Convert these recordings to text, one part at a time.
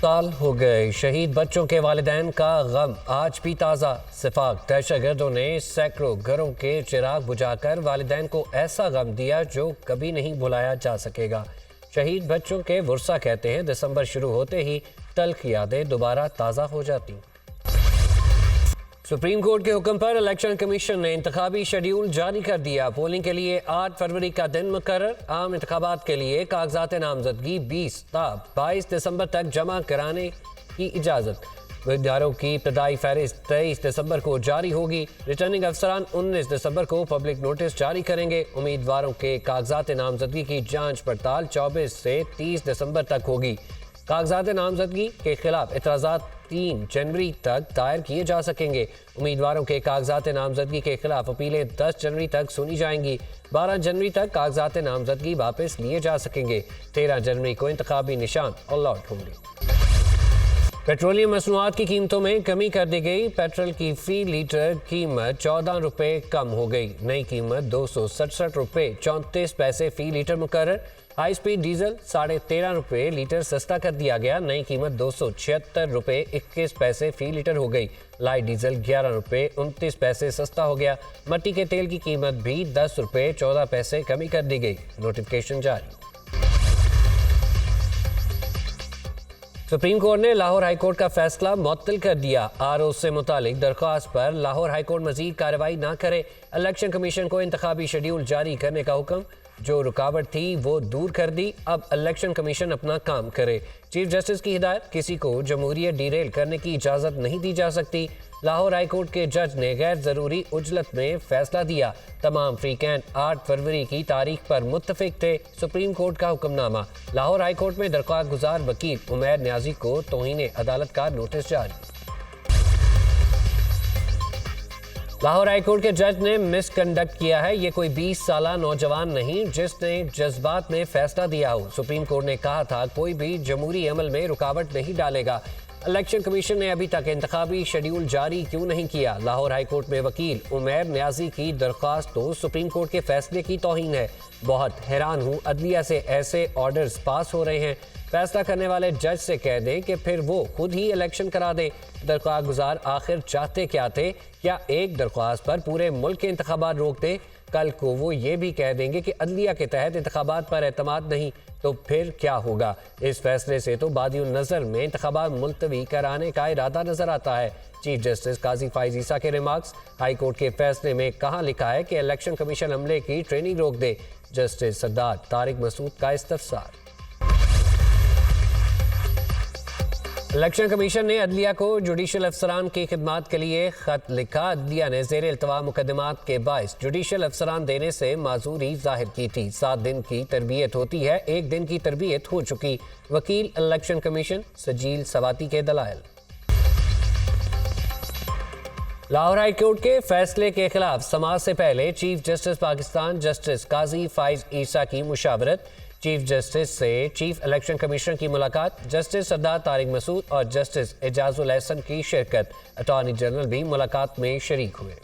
साल हो गए। शहीद बच्चों के वालिदैन का गम आज भी ताज़ा। सिफाक दहशतगर्दों ने सैकड़ों घरों के चिराग बुझाकर वालिदैन को ऐसा गम दिया जो कभी नहीं भुलाया जा सकेगा। शहीद बच्चों के वर्सा कहते हैं दिसंबर शुरू होते ही तल्ख यादें दोबारा ताज़ा हो जाती। सुप्रीम कोर्ट के हुक्म पर इलेक्शन कमीशन ने इंतखाबी शेड्यूल जारी कर दिया। पोलिंग के लिए 8 फरवरी का दिन मुकर्रर। आम इंतखाबात के लिए कागजात नामजदगी 20 ता 22 दिसंबर तक जमा कराने की इजाज़त। उम्मीदवारों की इब्तदाई फहरिस्त 23 दिसंबर को जारी होगी। रिटर्निंग अफसरान 19 दिसंबर को पब्लिक नोटिस जारी करेंगे। उम्मीदवारों के कागजात नामजदगी की जाँच पड़ताल 24 से 30 दिसंबर तक होगी। कागजात नामजदगी के खिलाफ एतराज़ात 3 जनवरी तक दायर किए जा सकेंगे। उम्मीदवारों के कागजात नामजदगी के खिलाफ अपीलें 10 जनवरी तक सुनी जाएंगी। 12 जनवरी तक कागजात नामजदगी वापस लिए जा सकेंगे। 13 जनवरी को इंतखाबी निशान अलॉट होंगे। पेट्रोलियम मसनूआत की कीमतों में कमी कर दी गई। पेट्रोल की फी लीटर कीमत 14 रुपये कम हो गई। नई कीमत 267 रुपये 34 पैसे फी लीटर मुकर्रर। हाई स्पीड डीजल 13.5 रुपये लीटर सस्ता कर दिया गया। नई कीमत 276 रुपये 21 पैसे फी लीटर हो गई। लाइट डीजल 11 रुपये 29 पैसे सस्ता हो गया। मट्टी के तेल की कीमत भी 10 रुपये 14 पैसे कमी कर दी गई। नोटिफिकेशन जारी। सुप्रीम कोर्ट ने लाहौर हाईकोर्ट का फैसला मुअत्तल कर दिया। आरओ से मुतालिक दरख्वास्त पर लाहौर हाईकोर्ट मजीद कार्रवाई न करे। इलेक्शन कमीशन को इंतखाबी शेड्यूल जारी करने का हुक्म। जो रुकावट थी वो दूर कर दी। अब इलेक्शन कमीशन अपना काम करे। चीफ जस्टिस की हिदायत, किसी को जमहूरियत डीरेल करने की इजाज़त नहीं दी जा सकती। लाहौर हाईकोर्ट के जज ने गैर ज़रूरी उजलत में फैसला दिया। तमाम फ्री कैंट 8 फरवरी की तारीख पर मुत्तफिक थे। सुप्रीम कोर्ट का हुक्मनामा। लाहौर हाईकोर्ट में दरख्वास्त गुजार वकील उमैर न्याजी को तौहीन अदालत का नोटिस जारी। लाहौर हाईकोर्ट के जज ने मिसकंडक्ट किया है। ये कोई 20 साला नौजवान नहीं जिसने जज्बात में फैसला दिया हो। सुप्रीम कोर्ट ने कहा था कोई भी जमहूरी अमल में रुकावट नहीं डालेगा। इलेक्शन कमीशन ने अभी तक इंतखाबी शेड्यूल जारी क्यों नहीं किया? लाहौर हाईकोर्ट में वकील उमैर न्याजी की दरख्वास्त तो सुप्रीम कोर्ट के फैसले की तौहीन है। बहुत हैरान हूँ, अदलिया से ऐसे ऑर्डर्स पास हो रहे हैं। फैसला करने वाले जज से कह दें कि फिर वो खुद ही इलेक्शन करा दे। दरख्वास्त गुजार आखिर चाहते क्या थे? क्या एक दरख्वास्त पर पूरे मुल्क के इंतखाबात रोक दे? कल को वो ये भी कह देंगे कि अदलिया के तहत इंतखाबात पर एतमाद नहीं, तो फिर क्या होगा? इस फैसले से तो बादियुन नज़र में इंतखाबात मुलतवी कराने का इरादा नजर आता है। चीफ जस्टिस काजी फाइज ईसा के रिमार्क्स। हाई कोर्ट के फैसले में कहाँ लिखा है कि इलेक्शन कमीशन अमले की ट्रेनिंग रोक दे? जस्टिस सरदार तारिक मसूद का इस्तफसार। इलेक्शन कमीशन ने अदलिया को जुडिशल अफसरान की खिदमात के लिए खत लिखा। अदलिया ने ज़ेर इल्तवा मुकदमात के बाइस जुडिशल अफसरान देने से माजूरी जाहिर की थी। 7 दिन की तरबियत होती है, 1 दिन की तरबियत हो चुकी। वकील इलेक्शन कमीशन सजील सवाती के दलाइल। लाहौर हाई कोर्ट के फैसले के खिलाफ समाज से पहले चीफ जस्टिस पाकिस्तान जस्टिस काजी फाइज ईसा की मुशावरत। चीफ जस्टिस से चीफ इलेक्शन कमिश्नर की मुलाकात। जस्टिस सरदार तारिक मसूद और जस्टिस एजाजुल एहसन की शिरकत। अटॉर्नी जनरल भी मुलाकात में शरीक हुए।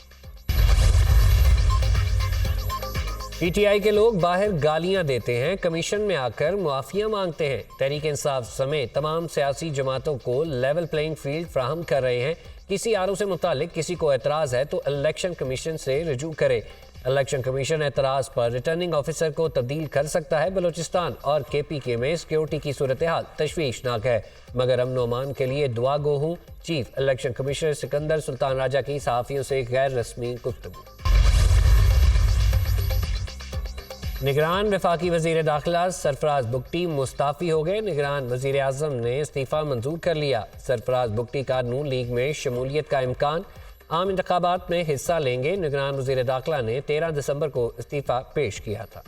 पीटीआई के लोग बाहर गालियां देते हैं, कमीशन में आकर मुआफिया मांगते हैं। तहरीक इंसाफ समेत तमाम सियासी जमातों को लेवल प्लेइंग फील्ड फ्राहम कर रहे हैं। किसी आरओ से मुतालिक किसी को एतराज़ है तो इलेक्शन कमीशन से रजू करे। इलेक्शन कमीशन एतराज़ पर रिटर्निंग ऑफिसर को तब्दील कर सकता है। बलूचिस्तान और KPK में सिक्योरिटी की सूरत हाल तशवीशनाक है, मगर अमन अमान के लिए दुआ गो हूँ। Chief election commissioner Sikandar Sultan Raja की सहाफ़ियों से गैर रस्मी गुफ्तगू। निगरान वफाकी वजीर दाखिला सरफराज बुगटी मुस्ताफ़ी हो गए। निगरान वजीर आज़म ने इस्तीफ़ा मंजूर कर लिया। सरफराज बुगटी का नून लीग में शमूलियत का इम्कान। आम इंतखाबात में हिस्सा लेंगे। निगरान वजीर दाखिला ने 13 दिसंबर को इस्तीफ़ा पेश किया था।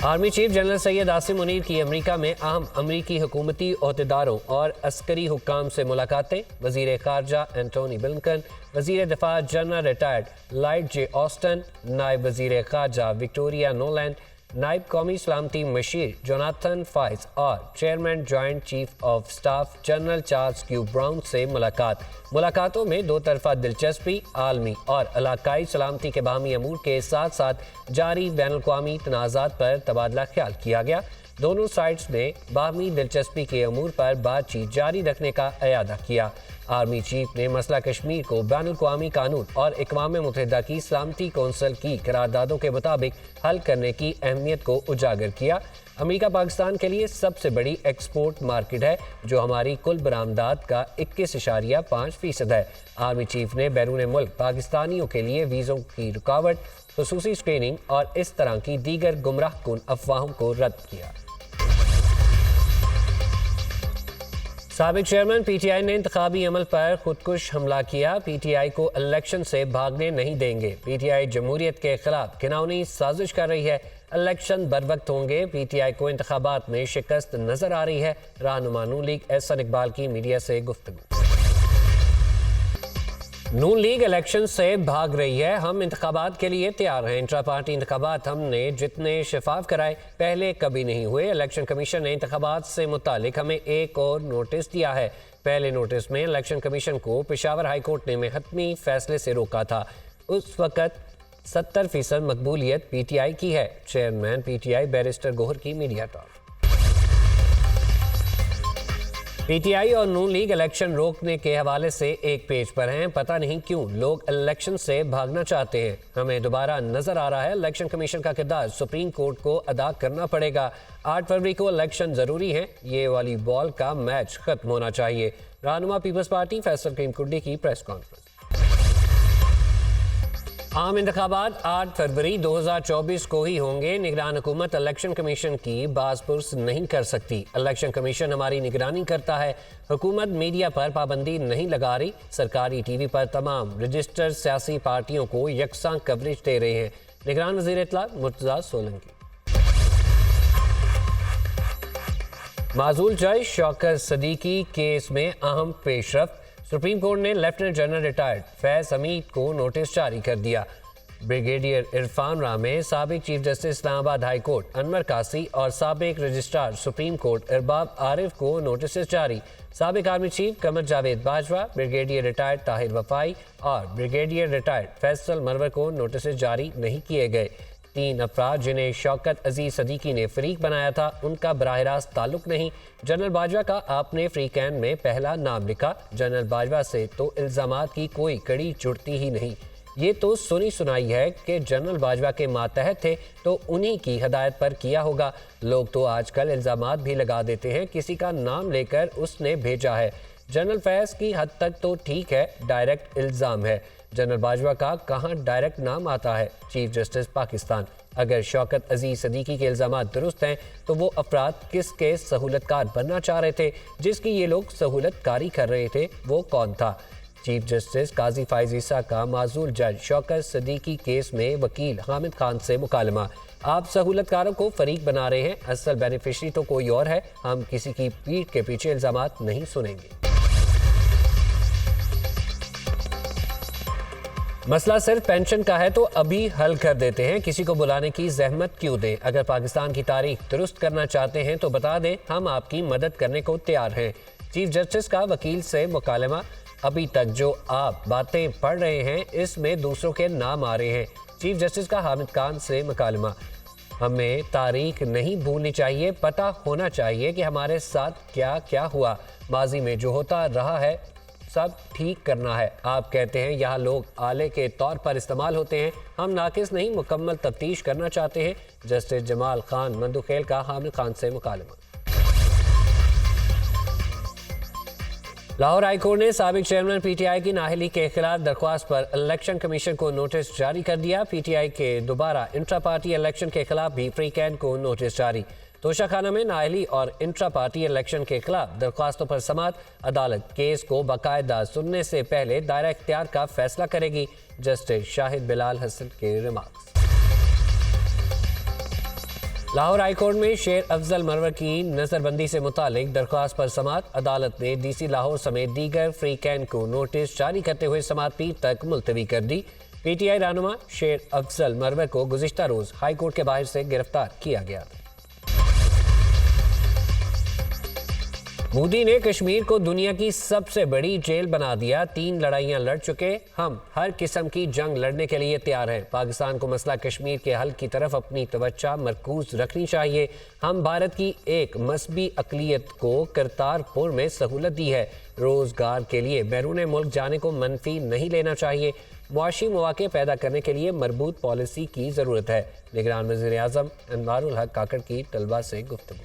Army chief general Syed Asim Munir की अमेरिका में अहम अमरीकी हुकूमती ओहदेदारों और अस्करी हुक्काम से मुलाकातें। वजीर खारजा एंटोनी ब्लिंकन, वजीर दिफा general retired Lloyd J Austin, नायब वजीर खारजा विक्टोरिया नोलैंड, नायब कौमी सलामती मशीर जोनाथन फाइज और chairman joint chief of staff general Charles Q brown से मुलाकातों में दो तरफा दिलचस्पी, आलमी और इलाकाई सलामती के बाहमी अमूर के साथ साथ जारी बैनुल-अक़वामी तनाज़ात पर तबादला ख्याल किया गया। दोनों साइड्स ने बाहमी दिलचस्पी के अमूर पर बातचीत जारी रखने का अयादा किया। आर्मी चीफ ने मसला कश्मीर को बैनुल-अक़वामी कानून और अक़वाम मुत्तहिदा की सलामती कौंसिल की करारदादों के मुताबिक हल करने की अहमियत को उजागर किया। अमेरिका पाकिस्तान के लिए सबसे बड़ी एक्सपोर्ट मार्केट है, जो हमारी कुल बरामदात का 21.5% है। आर्मी चीफ ने बैरून मुल्क पाकिस्तानियों के लिए वीज़ों की रुकावट, खुसूसी स्क्रीनिंग और इस तरह की दीगर गुमराहकुन अफवाहों को रद्द किया। साबिक चेयरमैन पीटीआई ने इंतखाबी अमल पर खुदकुश हमला किया। पीटीआई को इलेक्शन से भागने नहीं देंगे। पीटीआई जमहूरियत के खिलाफ घिनौनी साजिश कर रही है। इलेक्शन बरवक्त होंगे। पीटीआई को इंतखाबात में शिकस्त नजर आ रही है। रहनुमा नून लीग एहसन इकबाल की मीडिया से गुफ्तगू। नून लीग इलेक्शन से भाग रही है। हम इंतखाबात के लिए तैयार हैं। इंट्रा पार्टी इंतखाबात हमने जितने शफाफ कराए पहले कभी नहीं हुए। इलेक्शन कमीशन ने इंतखाबात से मुतालिक हमें एक और नोटिस दिया है। पहले नोटिस में इलेक्शन कमीशन को पेशावर हाई कोर्ट ने हतमी फैसले से रोका था। उस वक्त 70% मकबूलियत पीटीआई की है। चेयरमैन पीटीआई बैरिस्टर गोहर की मीडिया टॉक। पीटीआई और नून लीग इलेक्शन रोकने के हवाले से एक पेज पर हैं। पता नहीं क्यों लोग इलेक्शन से भागना चाहते हैं। हमें दोबारा नजर आ रहा है इलेक्शन कमीशन का किरदार सुप्रीम कोर्ट को अदा करना पड़ेगा। 8 फरवरी को इलेक्शन जरूरी है। ये वॉलीबॉल का मैच खत्म होना चाहिए। रहनुमा पीपल्स पार्टी फैसल करीम कुंडी की प्रेस कॉन्फ्रेंस। आम इंतखाबात 8 फरवरी 2024 को ही होंगे। निगरान हुकूमत इलेक्शन कमीशन की बाज़पुर्स नहीं कर सकती। इलेक्शन कमीशन हमारी निगरानी करता है। हुकूमत मीडिया पर पाबंदी नहीं लगा रही। सरकारी टीवी पर तमाम रजिस्टर्ड सियासी पार्टियों को यकसां कवरेज दे रहे हैं। निगरान वज़ीर इत्तला मुर्तज़ा सोलंकी। माजूल जज शौकत सदीकी केस में अहम पेशरफ। सुप्रीम कोर्ट ने lieutenant general retired Faiz Hamid को नोटिस जारी कर दिया। ब्रिगेडियर इरफान रामे, साबिक chief justice Islamabad high court Anwar कासी और साबिक रजिस्ट्रार सुप्रीम कोर्ट इरबाब आरिफ को नोटिस जारी। साबिक army chief Qamar Javed Bajwa, brigadier retired Tahir वफाई और ब्रिगेडियर रिटायर्ड फैसल मरवर को नोटिस जारी नहीं किए गए। 3 अफराद जिन्हें शौकत अजीज सदीकी ने फरीक बनाया था, उनका बराह रास्त ताल्लुक नहीं। जनरल बाजवा का आपने फ्री कैन में पहला नाम लिखा। जनरल बाजवा से तो इल्जामात की कोई कड़ी जुड़ती ही नहीं। ये तो सुनी सुनाई है कि जनरल बाजवा के मातहत थे तो उन्हीं की हदायत पर किया होगा। लोग तो आजकल इल्जामात भी लगा देते हैं, किसी का नाम लेकर उसने भेजा है। जनरल फैज की हद तक तो ठीक है, डायरेक्ट इल्ज़ाम है। जनरल बाजवा का कहाँ डायरेक्ट नाम आता है? Chief justice Pakistan. अगर शौकत अजीज सदीकी के इल्ज़ामात दुरुस्त हैं तो वो अफराद किसके सहूलतकार बनना चाह रहे थे? जिसकी ये लोग सहूलतकारी कर रहे थे वो कौन था? चीफ जस्टिस काजी फाइज ईसा का माजूल जज शौकत सदीकी केस में वकील हामिद खान से मुकालमा। आप सहूलतकारों को फरीक बना रहे हैं, असल बेनिफिशरी तो कोई और है। हम किसी की पीठ के पीछे इल्ज़ामात नहीं सुनेंगे। मसला सिर्फ पेंशन का है तो अभी हल कर देते हैं, किसी को बुलाने की जहमत क्यों दें? अगर पाकिस्तान की तारीख दुरुस्त करना चाहते हैं तो बता दें, हम आपकी मदद करने को तैयार हैं। चीफ जस्टिस का वकील से मुकालमा। अभी तक जो आप बातें पढ़ रहे हैं इसमें दूसरों के नाम आ रहे हैं। चीफ जस्टिस का हामिद खान से मुकालमा। हमें तारीख नहीं भूलनी चाहिए, पता होना चाहिए कि हमारे साथ क्या क्या हुआ। माजी में जो होता रहा है सब ठीक करना है। आप कहते हैं यहाँ लोग आले के तौर पर इस्तेमाल होते हैं, हम नाकिस नहीं मुकम्मल तफ्तीश करना चाहते हैं। जस्टिस जमाल खान मंदुखेल का हामिद खान से मुकालमा। लाहौर हाईकोर्ट ने साबिक चेयरमैन पीटीआई की नाअहली के खिलाफ दरख्वास्त पर इलेक्शन कमीशन को नोटिस जारी कर दिया। पीटीआई के दोबारा इंट्रा पार्टी इलेक्शन के खिलाफ भी फ्री कैन को नोटिस जारी। तोशाखाना में नाअहली और इंट्रा पार्टी इलेक्शन के खिलाफ दरख्वास्तों पर समाअत। अदालत केस को बाकायदा सुनने से पहले दायरा इख्तियार का फैसला करेगी। जस्टिस शाहिद बिलाल हसन के रिमार्क्स। लाहौर हाईकोर्ट में शेर अफजल मरवर की नजरबंदी से मुतालिक दरख्वास्त पर समाअत। अदालत ने डीसी लाहौर समेत दीगर फ्री कैन को नोटिस जारी करते हुए समाअत पीर तक मुलतवी कर दी। PTI रहनुमा शेर अफजल मरवर को गुज़िश्ता रोज हाई कोर्ट के बाहर से गिरफ्तार किया गया। मोदी ने कश्मीर को दुनिया की सबसे बड़ी जेल बना दिया। 3 लड़ाइयां लड़ चुके, हम हर किस्म की जंग लड़ने के लिए तैयार हैं। पाकिस्तान को मसला कश्मीर के हल की तरफ अपनी तवज्जो मरकूज रखनी चाहिए। हम भारत की एक मजहबी अक़लियत को करतारपुर में सहूलत दी है। रोजगार के लिए बैरून मुल्क जाने को मनफी नहीं लेना चाहिए। मुआशी मौके पैदा करने के लिए मरबूत पॉलिसी की ज़रूरत है। निगरान वज़ीर आज़म अनवारुल हक काकड़ की तलबा से गुफ्तगू।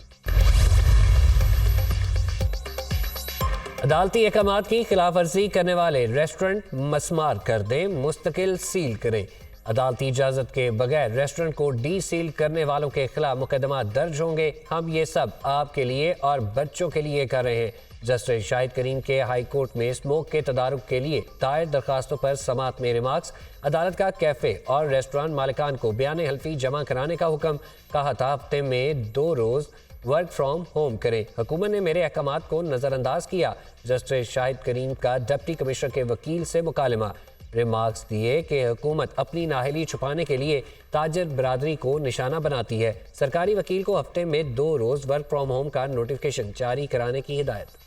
अदालती अहकामात की खिलाफ वर्जी करने वाले रेस्टोरेंट मसमार कर दें, मुस्तकिल सील करें। अदालती इजाज़त के बगैर रेस्टोरेंट को डी सील करने वालों के खिलाफ मुकदमा दर्ज होंगे। हम ये सब आपके लिए और बच्चों के लिए कर रहे हैं। जस्टिस शाहिद करीम के हाई कोर्ट में स्मोक के तदारुक के लिए दायर दरखास्तों पर समात में रिमार्क्स। अदालत का कैफे और रेस्टोरेंट मालिकान को बयान हल्फी जमा कराने का हुक्म। कहा था हफ्ते में 2 रोज़ वर्क फ्रॉम होम करें। हुकूमत ने मेरे अहकामात को नज़रअंदाज किया। जस्टिस शाहिद करीम का डिप्टी कमिश्नर के वकील से मुकालमा। रिमार्क्स दिए कि हुकूमत अपनी नाअहली छुपाने के लिए ताजर बरादरी को निशाना बनाती है। सरकारी वकील को हफ्ते में 2 रोज़ वर्क फ्रॉम होम का नोटिफिकेशन जारी कराने की हिदायत।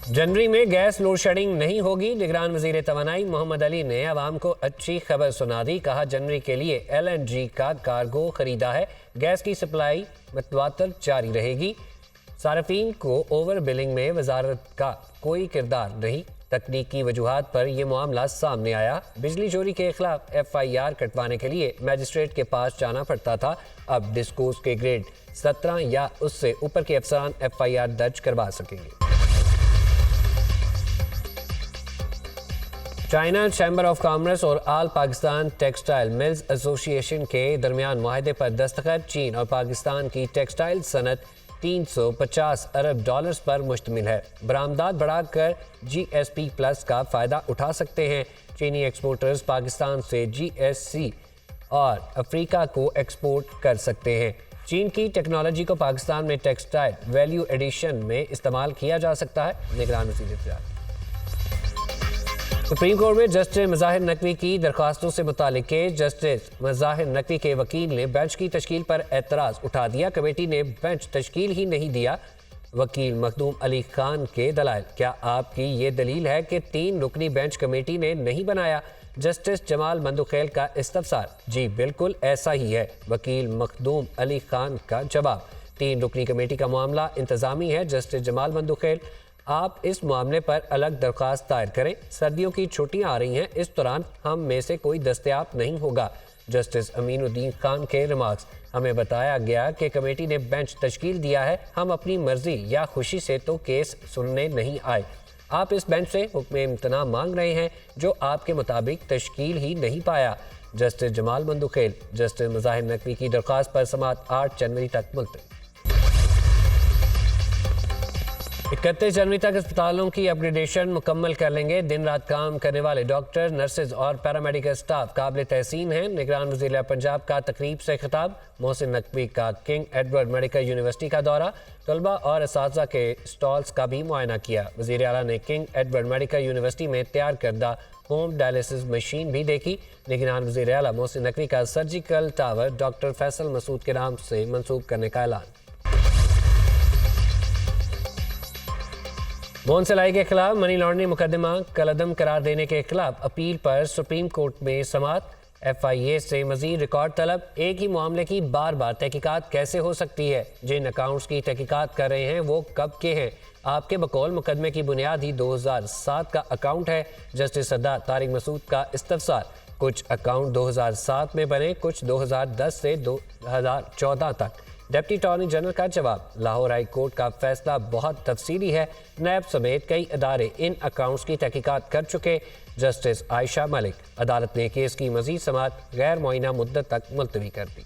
जनवरी में गैस लोड शेडिंग नहीं होगी। निगरान वज़ीर तवानाई मोहम्मद अली ने अवाम को अच्छी खबर सुना दी। कहा जनवरी के लिए LNG का कार्गो खरीदा है। गैस की सप्लाई मतवातर जारी रहेगी। सार्फिन को ओवर बिलिंग में वजारत का कोई किरदार नहीं। तकनीकी वजूहात पर यह मामला सामने आया। बिजली चोरी के खिलाफ FIR कटवाने के लिए मैजिस्ट्रेट के पास जाना पड़ता था। अब डिस्कोस के ग्रेड 17 या उससे ऊपर के अफसरान FIR दर्ज करवा सकेंगे। चाइना चैम्बर ऑफ कॉमर्स और आल पाकिस्तान टेक्सटाइल मिल्स एसोसिएशन के दरमियान मुआहदे पर दस्तखत। चीन और पाकिस्तान की टेक्सटाइल सनत $350 अरब पर मुश्तमिल है। बरामदात बढ़ाकर GSP+ का फ़ायदा उठा सकते हैं। चीनी एक्सपोर्टर्स पाकिस्तान से GSC और अफ्रीका को एक्सपोर्ट कर सकते हैं। चीन की टेक्नोलॉजी को पाकिस्तान में टेक्सटाइल वैल्यू एडिशन में इस्तेमाल किया जा सकता है। निगरान वज़ीर इत्तलात। सुप्रीम कोर्ट में जस्टिस मज़ाहिर नकवी की दरख्वास्तों से मुतालिक के जस्टिस मज़ाहिर नकवी के वकील ने बेंच की तश्कील पर एतराज़ उठा दिया। कमेटी ने बेंच तश्कील ही नहीं दिया। वकील मखदूम अली खान के दलाइल। क्या आपकी ये दलील है कि 3 रुकनी बेंच कमेटी ने नहीं बनाया? जस्टिस जमाल मंदुखेल का इस्तफसार। जी बिल्कुल ऐसा ही है। वकील मखदूम अली खान का जवाब। 3 रुकनी कमेटी का मामला इंतजामी है। जस्टिस जमाल मंदुखेल, आप इस मामले पर अलग दरख्वास्त दायर करें। सर्दियों की छुट्टियां आ रही हैं, इस दौरान हम में से कोई दस्तयाब नहीं होगा। जस्टिस अमीनुद्दीन खान के रिमार्क्स। हमें बताया गया कि कमेटी ने बेंच तश्कील दिया है। हम अपनी मर्जी या खुशी से तो केस सुनने नहीं आए। आप इस बेंच से हुक्म इम्तना मांग रहे हैं जो आपके मुताबिक तश्कील ही नहीं पाया। जस्टिस जमाल मंदुखेल। जस्टिस मज़ाहिर नकवी की दरख्वास्त पर समात 8 जनवरी तक मुलतवी। 31 जनवरी तक अस्पतालों की अपग्रेडेशन मुकम्मल कर लेंगे। दिन रात काम करने वाले डॉक्टर, नर्सेज और पैरामेडिकल स्टाफ काबिल तहसीन हैं। निगरान वज़ीर पंजाब का तकरीब से खिताब। मोहसिन नकवी का किंग एडवर्ड मेडिकल यूनिवर्सिटी का दौरा। तलबा और असातिज़ा के स्टॉल्स का भी मुआयना किया। वज़ीर आला ने किंग एडवर्ड मेडिकल यूनिवर्सिटी में तैयार करदा होम डायलिसिस मशीन भी देखी। निगरान वज़ीर आला मोहसिन नकवी का surgical tower doctor Faisal Masood के नाम से मंसूब करने का ऐलान। मोहन सलाई के खिलाफ मनी लॉन्ड्रिंग मुकदमा कलअदम करार देने के खिलाफ अपील पर सुप्रीम कोर्ट में समात। FIA से मजीद रिकॉर्ड तलब। एक ही मामले की बार बार तहकीकात कैसे हो सकती है? जिन अकाउंट्स की तहकीकात कर रहे हैं वो कब के हैं? आपके बकौल मुकदमे की बुनियाद ही 2007 का अकाउंट है। जस्टिस सरदार तारिक मसूद का इस्तफसार। कुछ अकाउंट 2007 में बने, कुछ 2010 से 2014 तक। डिप्टी अटॉर्नी जनरल का जवाब। लाहौर हाई कोर्ट का फैसला बहुत तफसीली है। नैब समेत कई अदारे इन अकाउंट्स की तहकीकात कर चुके। जस्टिस आयशा मलिक। अदालत ने केस की मजीद समाअत गैर मुअय्यना मुद्दत तक मुलतवी कर दी।